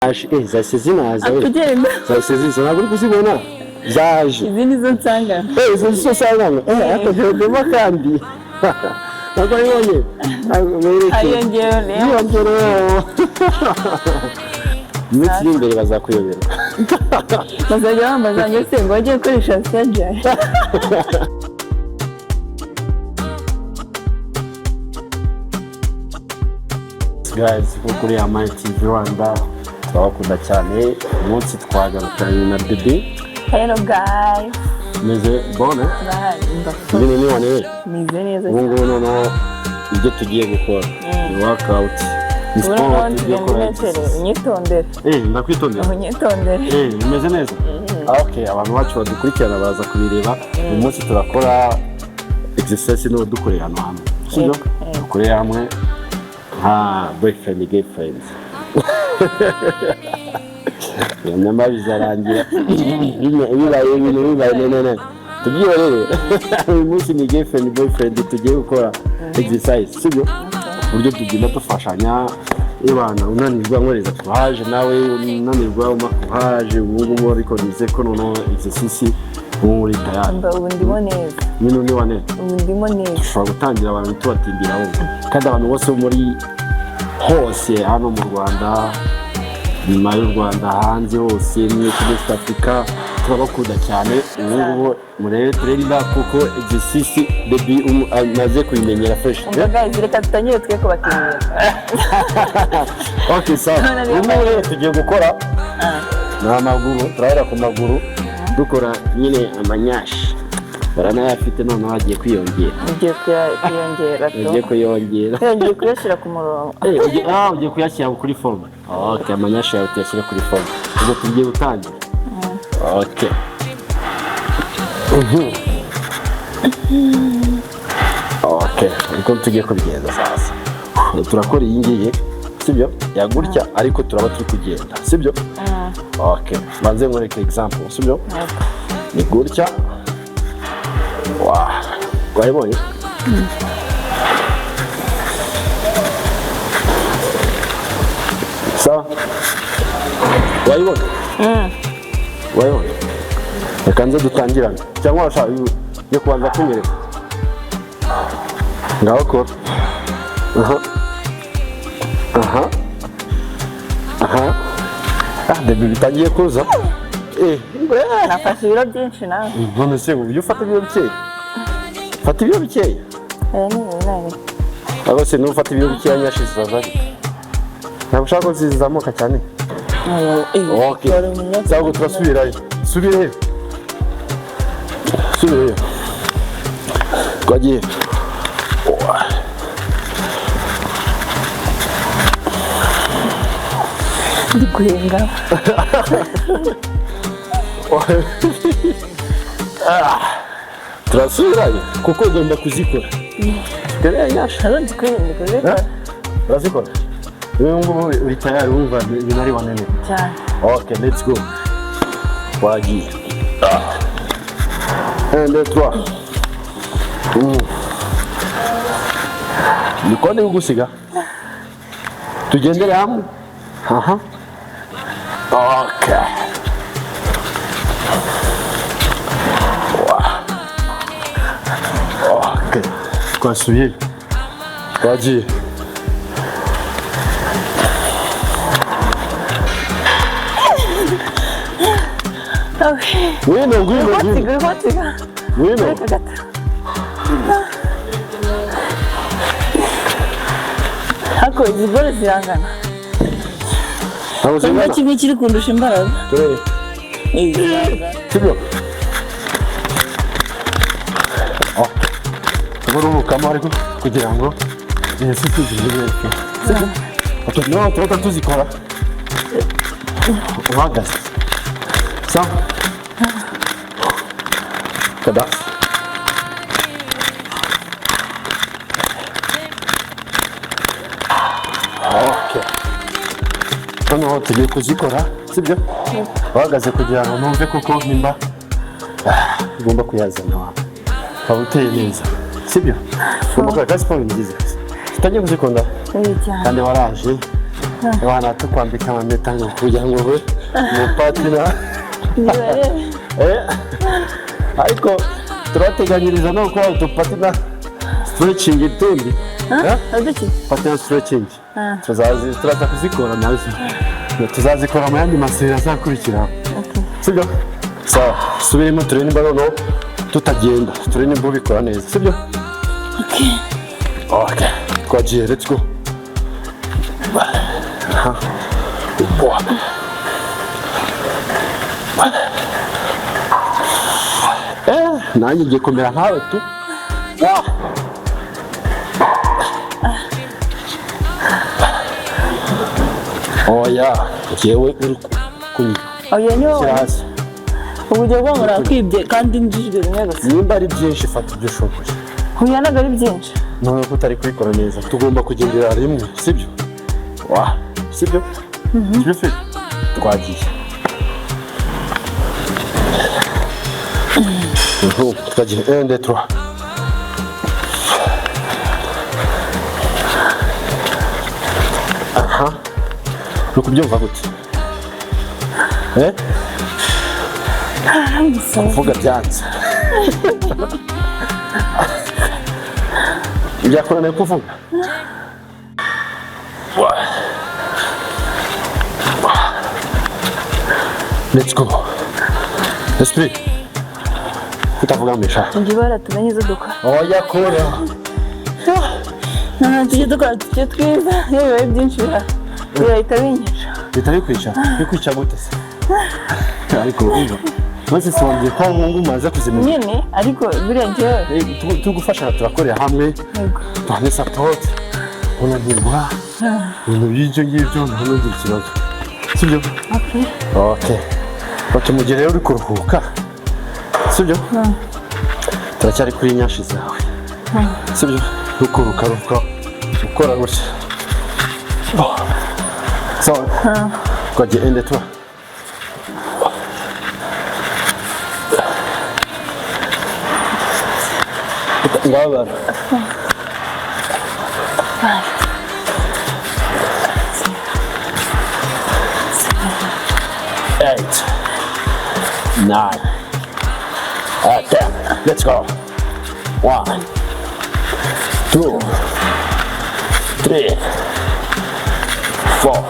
zahise zinaza akugenda zahise ziza ntabwo uri kuzibona zaje izi nizo nsangana izo nizo nsangana akagenda kandi ntabwo ayibonye ayongereho iminsi iri imbere bazakuyobera bazajya bambaza ngo se ngo bajye gukoresha sajari guys kuri Amani TV Rwanda turabakunda cyane umunsi twagarukanye na Baby. Hello guys meze bone ibintu ni wane mize neza ubu ngubu noneho ibyo tugiye gukora ni workout ni sport tugiye gukora unyitondere ndakwitondera unyitondere bimeze neza okay abantu bacu badukurikirana baza kubireba uyu munsi turakora exercise no dukorera hano hamwe sibyo dukorera hamwe boyfriend girlfriend nyama bizarangira bibaye nene tugiye rero uyu munsi ni girlfriend boyfriend tugiye gukora exercise sibyo uburyo tugenda dufashanya ibana unanirwa nkoreza kuhaje nawe unanirwa umakuhaje ubu ariko nize ko noneho exercise muri tayari ubu ndimo neza mino ni wane ubu ndimo neza ushobora gutangira abantu tubatindira aho kandi abantu bose muri hose hano mu Rwanda nyuma y'u Rwanda hanze hose muri East Africa turabakunda cyane ubu murebe turenda kuko exercise Baby amaze kuyimenyera fresh guys reka tutangire twe ko bakinyera okay so ubu tugiye gukora n'amaguru turahera ku maguru dukora nyine amanyashi baranayafite none bagiye kwiyongera ugiye kuyashyira ku murongo ugiye kuyashyira kuri forme okay amanyashi yawe tuyashyira kuri forme ubwo tugiye gutangira okay okay ariko tugiye kubigenda sasa turakora iyi ngiyi sibyo yagutya ariko turaba turi kugenda sibyo okay banze nkwereke example sibyo ni gutya wayibonye sawa wayibonye wayibonye reka nze dutangirane cyangwa washaka yo kubanza kunyereka ngaho kora Baby bitangiye kuza nafashe ibiro byinshi nawe none se ubu ufata ibiro bikeya fata ibiro bikeya abo se n'ufata ibiro bikeya nyashize zazaje ntabwo ushaka ko zizamuka cyane okay cyangwa turasubirayo subireyo twagiye ndi guhenga turasubirayo kuko ugomba kuzikora urazikora uyu ngubu uri tayari wumva ibintu ari wanene cyane okay let's go twagiye 1 2 3 ni kone ugusiga tugendere hamwe okay okay twasubiye twagiye ngwino hako izi bore zirangana ntabwo kimwe kiri kundusha imbaraga turebe sibyo tuburumukamo ariko kugira ngo exercise zibireke sibyo tuba tuzikora uhagaze sawa kada okay noneho tugiye kuzikora sibyo uhagaze kugira ngo numve kuko nimba ugomba kuyazana waba uteye neza sibyo ugomba gukora siporo nziza tutangiye kuzikunda kandi waraje abana tukwambika amameta ngo kugira ngo we umupatina ariko turateganyiriza no gukora udupatina stretching itundi patina stretching turaza kuzikora nazo tuzazikora mu yandi masera azakurikiraho sibyo sawa subiremo turebe nimba noneho tutagenda turebe nimba ubikora neza sibyo okay twagiye let's go nanjye ngiye kumera nkawe tu oya jewe uri kunywa oya nyo uburyo bwo murakwibye kandi njijwe rimwe gusa nimba ari byinshi fata ibyo ushoboye oya ntabwo ari byinshi none ko utari kubikora neza tugomba kugendera rimwe sibyo sibyo sibyo twagiye twagiye 1 2 3 aha uri kubyumva gute kuvuga byanze byakora nayo kuvuga let's go esprit utavuga mbesha ngi baratumenye izo dukora oya kora tujye dukora tujye twiza iyo bibaye byinshi birahita binyica bikwica gute se ariko umva maze se wambye ko Mungu maze kuzimenya nyine ariko birengewe tugufasha turakorera hamwe tuhane support unanirwa ibintu by'ibyo ngibyo ntabwo ngira ikibazo sibyo okay mu gihe rero uri kuruhuka sibyo turacyari kuri nyashi zawe sibyo rukuruka ukora gutya sawa twagiye ende tuba ngabara 8 9 10 let's go 1 2 3 4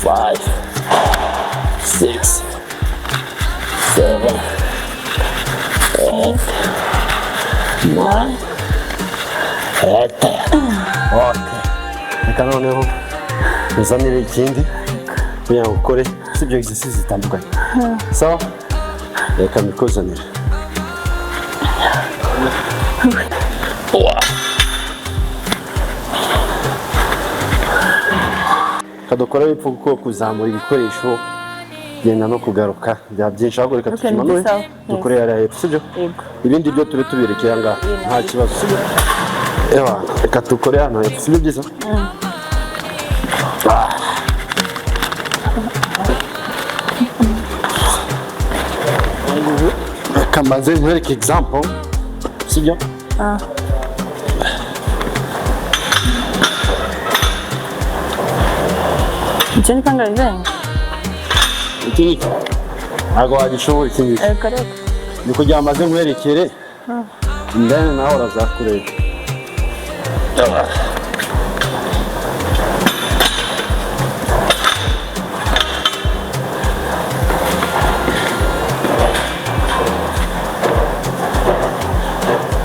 5 6 7 8 9 okay reka noneho uzanire ikindi kugira ngo ukore sibyo exercises zitandukanye sawa reka mikuzanire kadukora bipfu kuko kuzamura ibikoresho genda no kugaruka bya byinshi ahubwo reka tukimanure dukore yari hepfo sibyo ibindi byo tube tubirekera ngaha nta kibazo sibyo reka dukore hano hepfo sibyo byiza reka mbanze nkwereke example sibyo icyo ni kangahe zenye iki ntabwo wagishobora iki ngiki ni kugira amaze nkwerekere ndani nawe urazakureba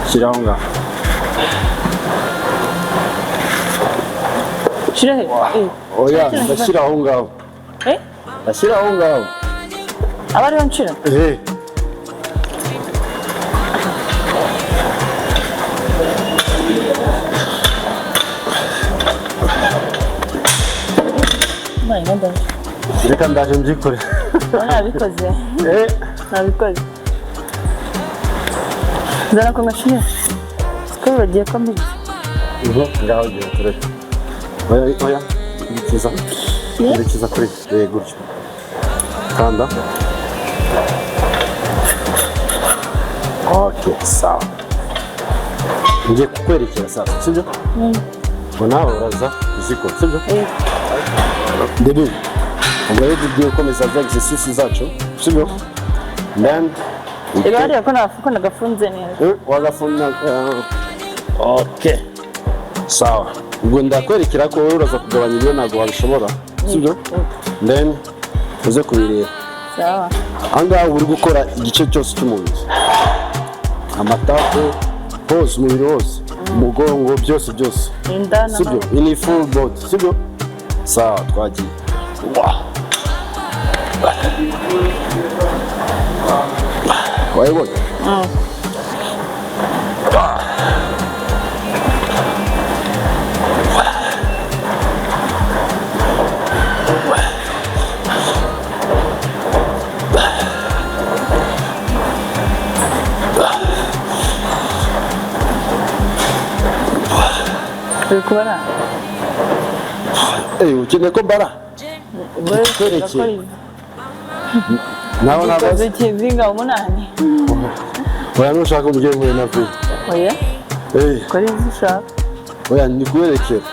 shyiraho ngaho shyira he oya ndashyira aho ngaho ndashyira aho ngaho aba ariho nshira reka ndaje mbyikore nabikoze nabikoze zana ko ngashira siko bagiye ko mbizi ngaho giye tureke oya ndikiza kuri gutyo kanda okay sawa ngiye kukwerekera sasa sibyo ngo nawe uraza kuzikora sibyo debut ubwo rero tugiye gukomeza za exercice zacu sibyo then ibari ko nafuko nagafunze neza wagafunga okay sawa ubwo ndakwerekera ko uraza kugabanya ibiro ntabwo wabishobora sibyo then uze kubireba sawa ahangaha uri gukora igice cyose cy'umubiri amatako hose umubiri wose umugongo byose sibyo ini full body sibyo sawa twagiye wayibona kubara ukeneye ko mbara kwerekeye nawe nabaze ikizinga umunani oya nushaka umugeni mwe na vuba oya kuri inzu ushaka oya ni kuwerekera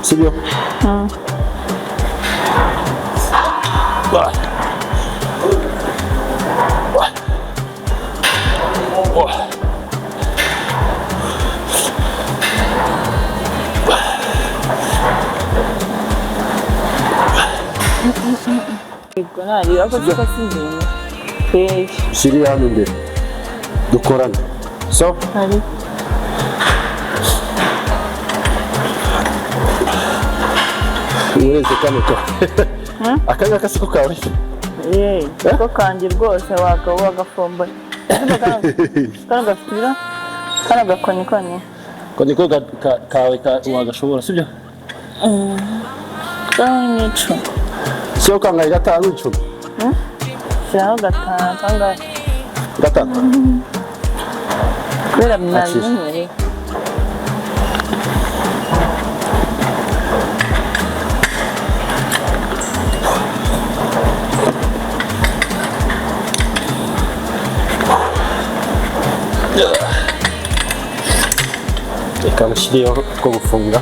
sibyo siri hano imbere dukorana so ureze kano ka aka ngaka siko kawe ko kanjye rwose wagafomboye kano gafitira kano gakoni ko niko kawe wagashobora sibyo kano n'icumi sio kangahe gatanu icumi shyiraho gatanu kangahe gatatu kubera mwabimenyereye reka nshyireho two gufunga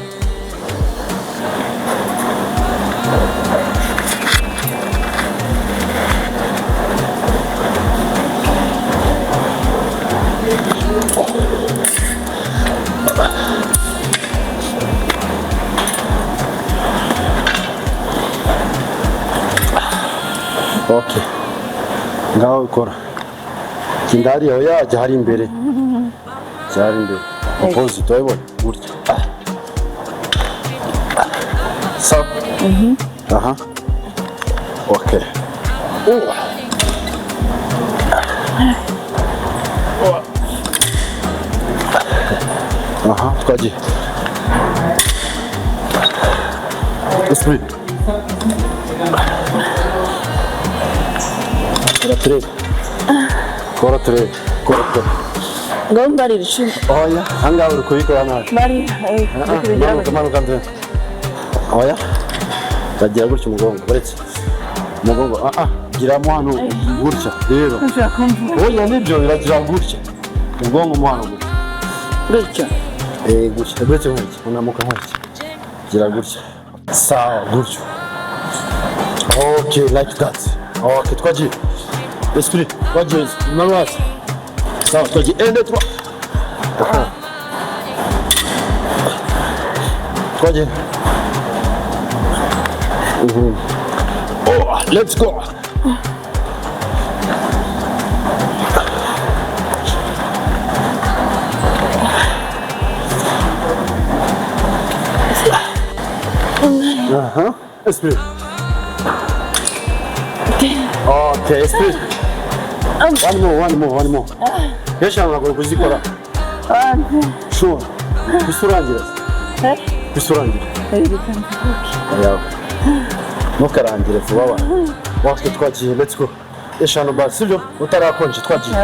okay ngaho ukora kindari aho yajya hari imbere cyari imbere opposite wabona gutya so aha okay aha twagiye esprit kora turebe ngaho mbarira icumi oya ahangaha uri kubikora nabi manuka ndebe oya bagira gutya umugongo uretse umugongo giramo hano gutya rero oya nibyo biragira gutya umugongo mo hano gutya gutya uretse nk'iki unamuka nk'iki gira gutya sawa gutya okay like that okay twagiye esprit twagiye narwase sawa twagiye ende trois twagiye oh let's go esprit okay esprit one more yashaka ngo kuzikora sure bisurangira bisurangira ntukarangire vuba watwe twagiye let's go eshanu basi sibyo utarakonje twagiye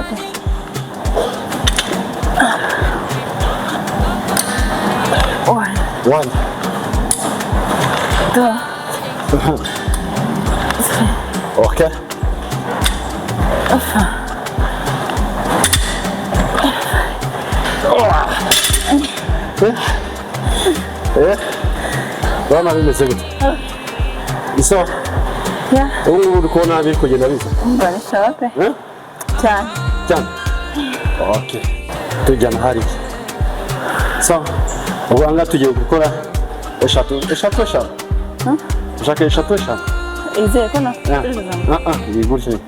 one okay urabona bimeze gute isawa ubu ngubu uri kubona biri kugenda biza mba ni sawa pe cyane cyane okay tujyana hariya sawa ubu aha ngaha tugiye gukora eshatu ushaka eshatu izeye ko iyi gutya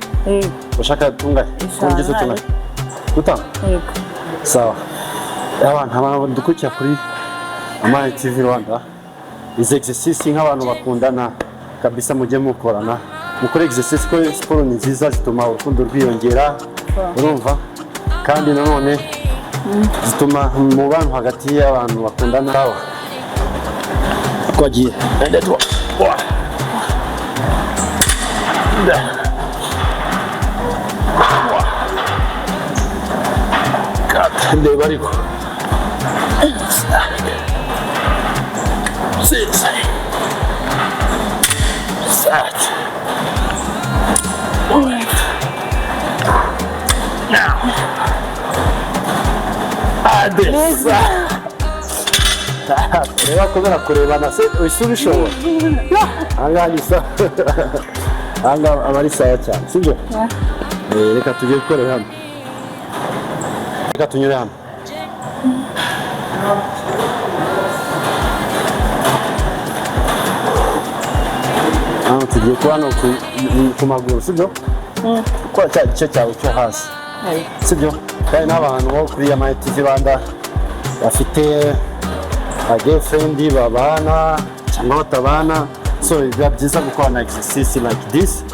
ushaka tungahe kungiza tungahe gutanga sawa abantu dukurikira kuri Amani TV Rwanda izi exercise nk'abantu bakundana kabisa mujye mukorana mukore exercise ko siporo ni nziza zituma urukundo rwiyongera urumva kandi nanone zituma mu bantu hagati y'abantu bakundana twagiye ndeba ariko reba kubera kurebana se uhise ubishobora ahangaha ni sawa ahangaha aba ari sawa cyane sibyo reka tujye gukorera hano reka tunyure hano hano tugiye kuba hano ku maguru sibyo gukora cya gice cyawe cyo hasi sibyo kandi n'abantu bo kuri Amani TV Rwanda bafite girlfriend babana cyangwa batabana so biba byiza gukorana exercise like this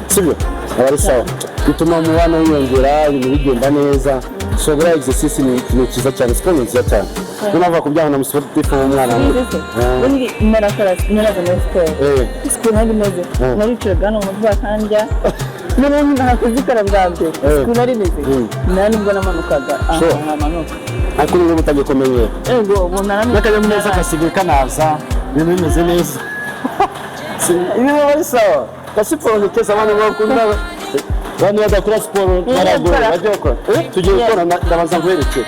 sibyo aba ari sawa bituma umubano wiyongera ibintu bigenda neza so buriya exercise ni ikintu cyiza cyane siporo ni nziza cyane niyo mpamvu kubyanga na musiporutifu w'umwana ubundi murakora siporo siporo ntabwo imeze nariciraga hano mu mutwe akandya n'ubundi ntakuzikora bwa mbere siporo nari imeze nta nubwo namanukaga nkamanuka ariko niba utagiye kumenyera yego ubu naramye n'akanyamuneza kasigaye kanaza ibintu bimeze neza ibintu ari sawa ka siporo ni keza abantu bakunda abantu badakora siporo baragora bajya bakora tugiye gukora ndabanza nkwerekere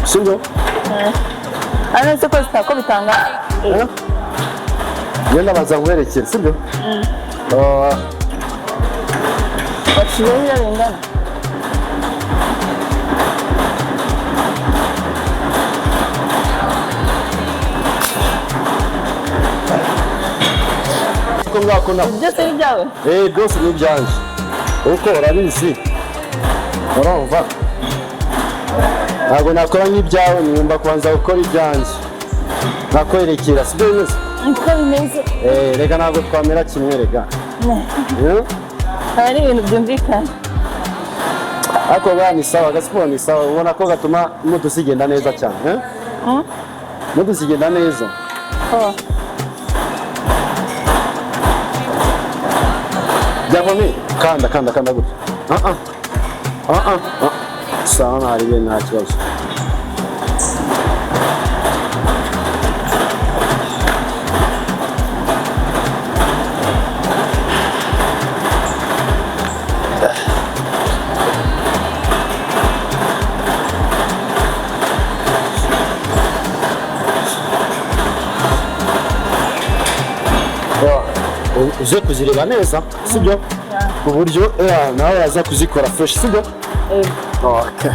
sibyo hano se ko zitako bitanga iyo ndabanza nkwerekere sibyo baciye birabingana byose ni ibyawe byose ni ibyanjye uko urabizi urumva ntabwo nakora nk'ibyawe ngomba kubanza gukora ibyanjye nakwerekera sibyo bimeze uko bimeze reka ntabwo twamera kimwe rega hari ibintu byumvikana ariko bwa ni sawa agasiporo ni sawa ubona ko gatuma mudusigenda neza cyane mudusigenda neza byavamo kanda gutya sawa ntaribe nta kibazo uze kuzireba neza sibyo ku buryo nawe yaza kuzikora fresh sibyo okay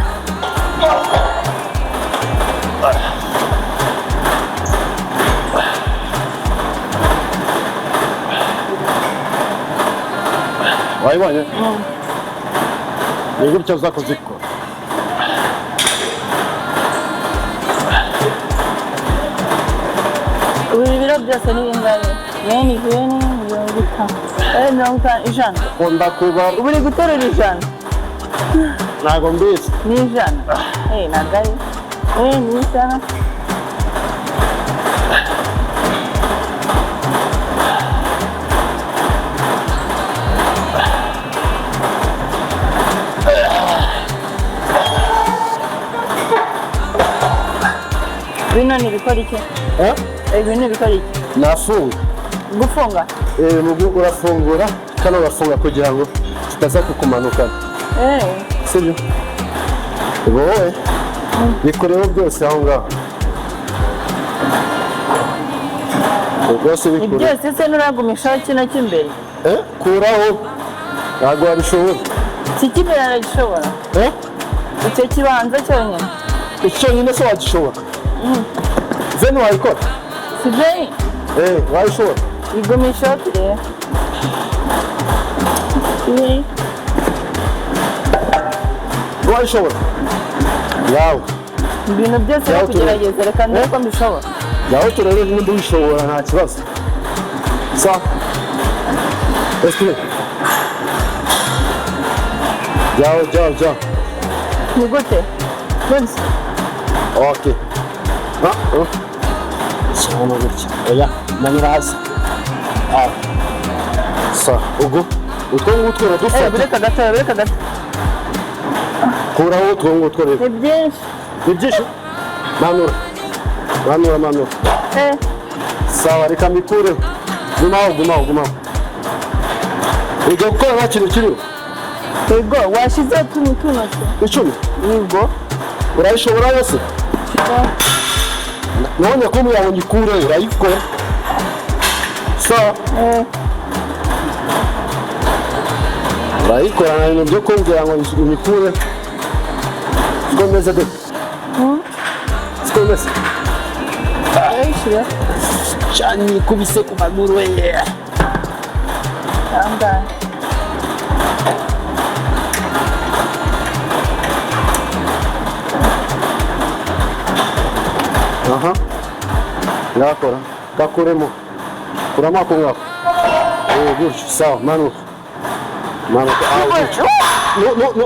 wayibonye ni gutya uza kuzikora ibi biro byose ni bingahe yeni mirongo itanu ijana ukunda kuba ubu uri guterura ijana ntabwo mbizi ni ijana ntabwo ari ni ijana bino ni ibikora iki ibi ni ibikora iki nafunga gufunga urafungura kano urafunga kugira ngo kitaza kukumanukana sibyo wowe bikoreho byose aho ngaho rwose bikura byose se nuragumishaho kino cy'imbere kuraho ntabwo wabishobora iki cy'imbere aragishobora icyo kibanza cyonyine iki cyonyine se wagishobora veni wayikora si veni wayishobora igumishaho turebe wayishobora yawe ibintu byose no kugerageza reka ndebe ko mbishobora yawe turebe niba ubishobora nta kibazo sawa esipure jyaho ni gute gutya ok cyangwa gutya oya manyura hasi sawa ubwo utwo ngutwo uradufata bureka gato kuraho utwo ngutwo rero ni byinshi ni byinshi manura sawa reka mbikureho gumaho ujya gukora nta kintu kiriho yego washyizeho tuno icumi yego urayishobora yose none ko muyawe ngikureho urayikora sawa urayikora nta bintu byo kumbwira ngo ngikure siko meze de siko meze urayishyira cyane ikubise ku maguru we angahe ngakora gakuremo kuramo ako ngako gutyo sawa manuka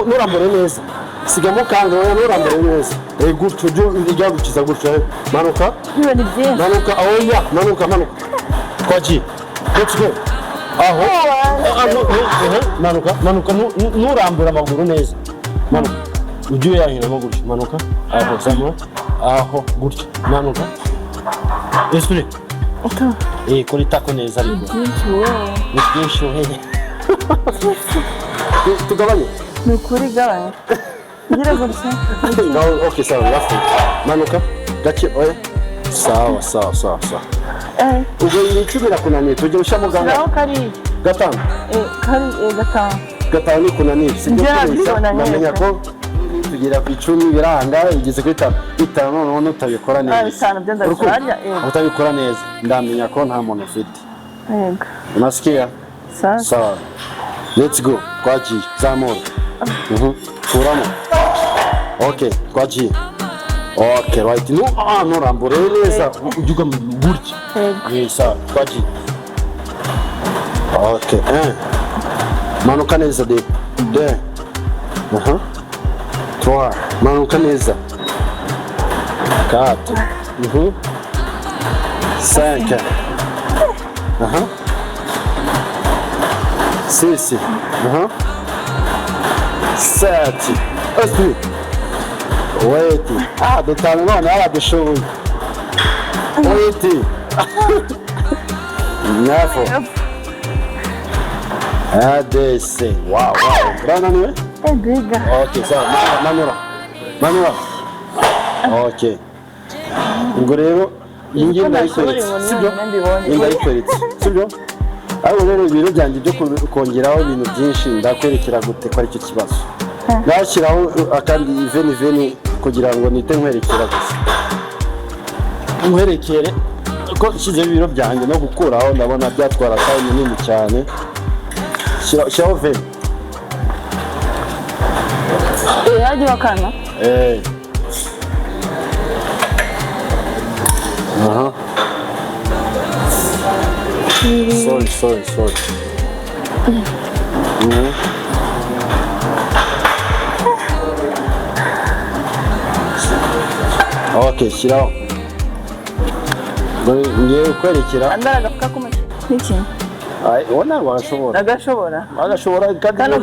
nurambure neza sigamo kanga nurambure neza gutyo ujya gukiza gutyo manuka oya manuka twagiye let's go aho manuka nurambure amaguru neza manuka ujye uyahiramo gutyo manuka aho zamura aho gutyo manuka esprit kuri tako neza ariko ni byinshi we tugabanye ni ukuri gabanya ngira gutya ok sawa yafu manuka gake oya sawa ubwo ni 10 birakunaniye tujye ushyamo kari gatanu gatanu ni kunaniye sibyo namenya ko tugera ku 10 biranga igeze kuri 5 none utabikora neza utabikora neza ndamenya ko nta muntu ufite yego unasikia sawa let's go twagiye zamura kuramo ok twagiye ok right nurambure neza ujuga gutya sawa twagiye ok manuka neza de 3 manuka neza 4 5 6 7 8 dutanu none abadushoboye 8 9 adese wow urananiwe ok sawa manura ok ubwo rero iyi ngiyi ndayikweretse sibyo ariko rero ibintu byanjye byo kongeraho ibintu byinshi ndakwerekera gute ko aricyo kibazo nashyiraho akandi veni kugira ngo nite nkwerekera gusa nkwerekere ko nshyizeho ibiro byanjye no gukuraho ndabona byatwara time nini cyane shyiraho veni hajya wakana sorry ok shyiraho ngiye kukwerekera andara agafuka k'umuti n'iki ubona washobora agashobora kandi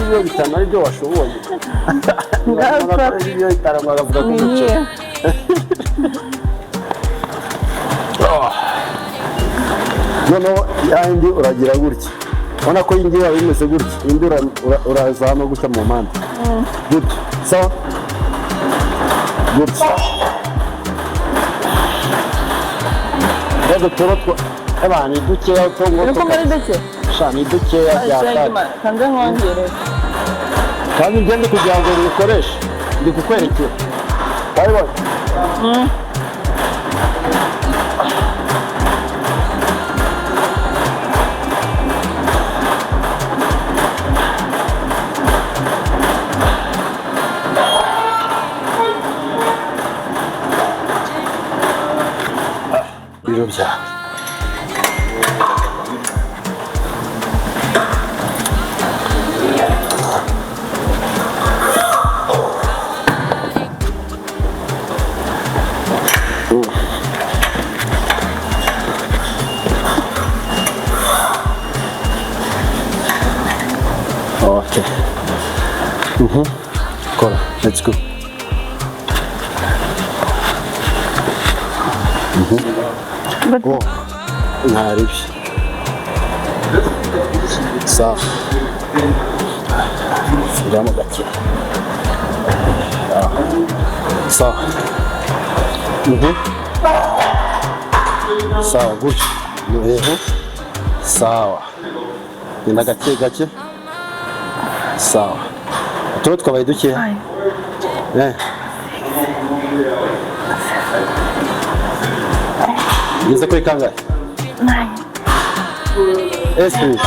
iyo bitanu ari byo washoboye iyo bitanu agafuka k'umuti noneho yandi uragira gutya ubona ko iyi ngiyi yaba imeze gutya indi uraza hano gutya mu mpande gutya sawa gutya dutoro ni dukeya ariko muri duke ni dukeya byatari kandi nkongerere kandi ngende kugira ngo ubikoreshe ndi kukwerekera wabibona biro byawe Okay. Kora, let's go. Oh, naribye. Sawa. Shyiramo gake. Sawa. Sawa, gutyo. Sawa. Genda gake gake. Sawa. Utwo twabaye dukeya. Ngeze kuri kangahe? Ese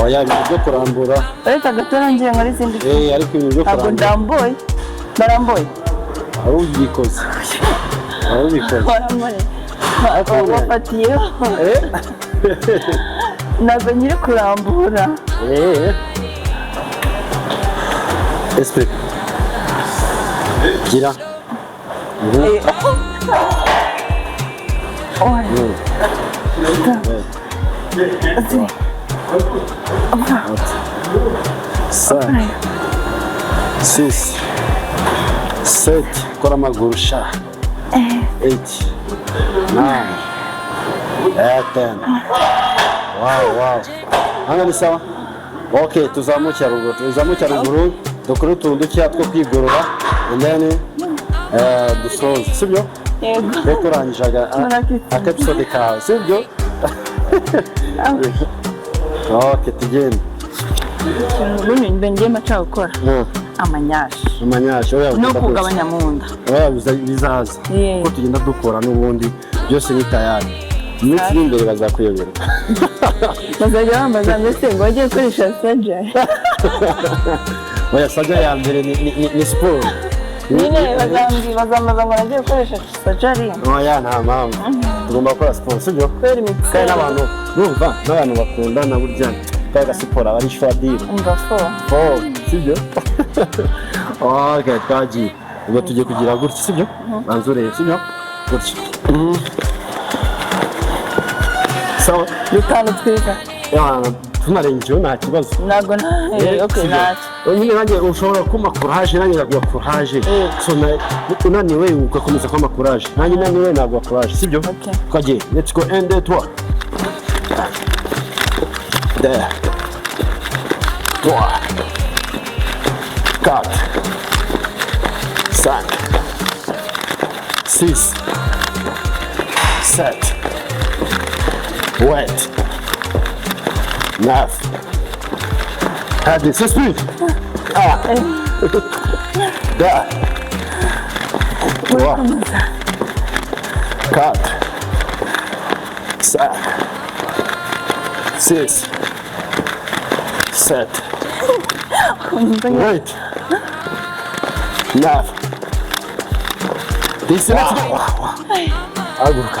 oya ibintu byo kurambura uretse gatorangiye nkora izindi ariko ibintu byo kurambura ndamboye baramboye aho ubikoze waramare wafatiyeho ntabwo nyiri kurambura Esprit gira Six, seven, kora amaguru sha. 8, 9, 10. Wow. Hano ni sawa? Okay, tuzamukira ruguru. Dukora utuntu dukeya two kwigorora. And then dusoze. Sibyo? Yego. Reka urangije episode kawe. Sibyo? Okay, tugende. Ubundi ngiye maca gukora amanyashi no kugabanya mu nda bizaza ko tugenda dukora n'ubundi byose ni tayari iminsi y'imbere bazakuyobera bazajya bambaza mbese ngo bajye gukoresha sajari oya sajari ya mbere ni siporo nyine bazambaza ngo nagiye gukoresha sajari oya nta mpamvu tugomba gukora siporo sibyo kubera imitsi kandi n'abantu numva n'abantu bakundana burya kaga siporo abari shwadiro umva sibyo okay twagiye ubwo tugiye kugira gutya sibyo banzureye sibyo gutya sawa bitanu twiza tunarengejeho nta kibazo ntabwo okay ntacyo nyine nanjye ushobora kuma courage nanjye naguha courage so unaniwe ugakomeza kwama courage nanjye naniwe naguha courage sibyo twagiye let's go and toi there 3 4 5 6 7 8 9 Allez, c'est plus. Ah. Là. 3 4 5 6 7 8 9 10 Aguruka.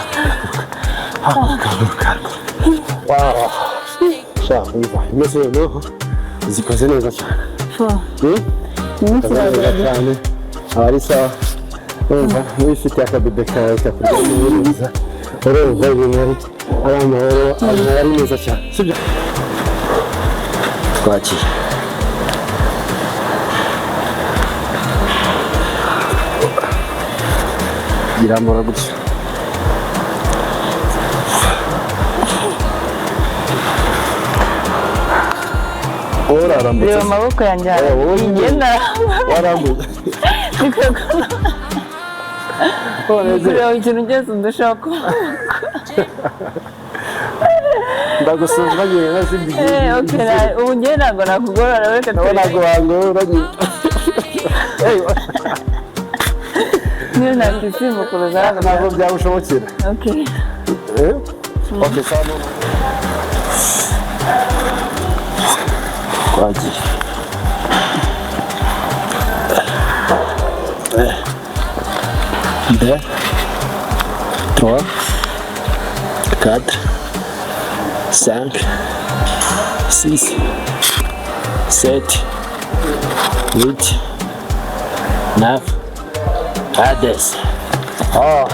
Wow. Sha, imeze no zikoze neza cyane. Cyane. Ari sawa. Wifite akabebe kawe kakurya neza. Urumva ibintu ari amahoro ari neza cyane. Sibyo? Twakiye. Iramura gutya. Reba amaboko yanjye igenda warambuye kureba ikintu cyose ndashaka ndagusuzuma nyine nazindi ubu ngewe ntabwo nakugorora reka nawe ntabwo wangora nyine niyo nakisimukuruza ntabwo byagushobokera okay sawa twagiye 2 3 4 5 6 7 8 9 10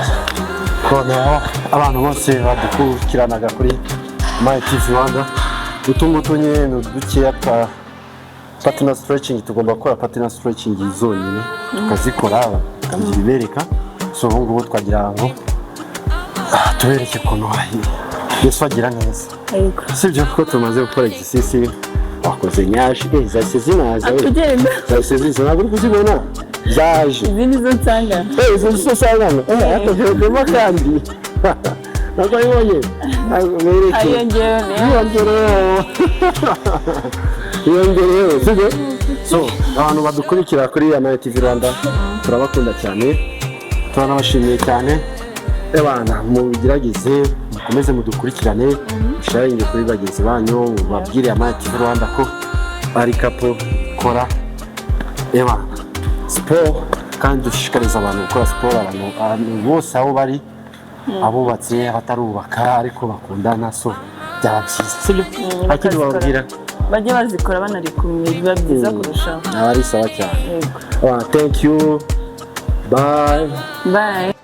koneho abantu bose badukurikiranaga kuri My TV Rwanda utungutu nyine dukeya twa patina stretching tugomba gukora patina stretching zonyine tukazikora tukazibereka so ubu ngubu twagira ngo tubereke ukuntu Yesu agira neza sibyo ko tumaze gukora exercise wakoze nyashi zahise zinaza zahise ziza ntabwo uri kuzibona zaje izindi zo nsanga izo zo nsangana akajodemo kandi ntabwo ayibonye yongerewe sibyo so abantu badukurikira kuri My TV Rwanda turabakunda cyane turanabashimiye cyane abana mugerageze mukomeze mudukurikirane musharinge kuri bagenzi banyu babwire My TV Rwanda ko ari kapo kora siporo kandi dushishikariza abantu gukora siporo abantu bose aho bari abubatse abatarubaka ariko bakundana so byaba byiza sibyo akindi babwira bajye bazikora banari kumwe biba byiza kurushaho ari sawa cyane thank you bye